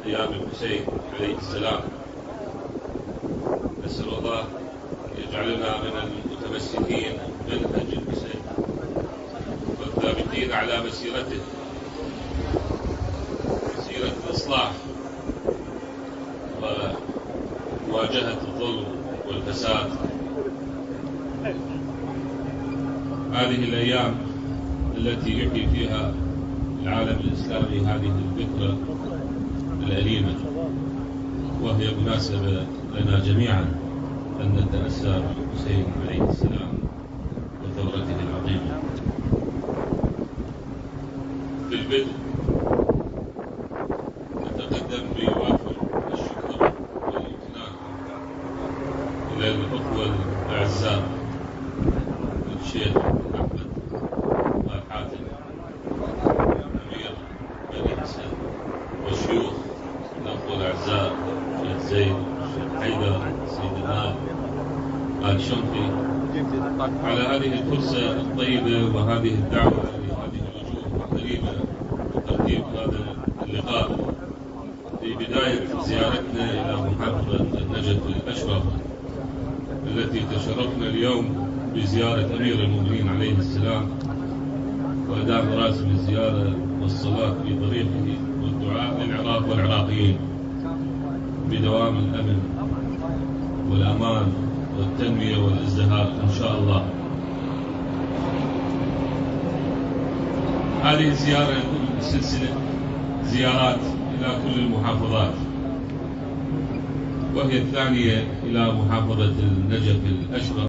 أيام الحسين عليه السلام. نسأل الله يجعلنا من المتمسكين بمنهج الحسين والثابتين على مسيرته، مسيرة الإصلاح ومواجهة الظلم والفساد. هذه الأيام التي يحيي فيها العالم الإسلامي هذه الذكرى الأليمة، وهي مناسبة لنا جميعا أن نتأسى بالحسين عليه السلام وثورته العظيمة. في البدء نتقدم بوافر الشكر والامتنان إلى الأخوة الأعزاء الشيخ محمد آل حاتم أمير بني حسن، والشيوخ الأخوة الأعزاء الشيخ زيد، الشيخ حيدر، سيد النائب آل شنقي، على هذه الفرصة الطيبة وهذه الدعوة لهذه الوجوه الكريمة وترتيب هذا اللقاء في بداية زيارتنا إلى محافظة النجف الأشرف، التي تشرفنا اليوم بزيارة أمير المؤمنين عليه السلام وأداء مراسم الزيارة والصلاة في طريقه والدعاء للعراق والعراقيين بدوام الأمن والأمان والتنمية والازدهار إن شاء الله. هذه الزيارة ضمن سلسلة زيارات إلى كل المحافظات، وهي الثانية إلى محافظة النجف الأشرف.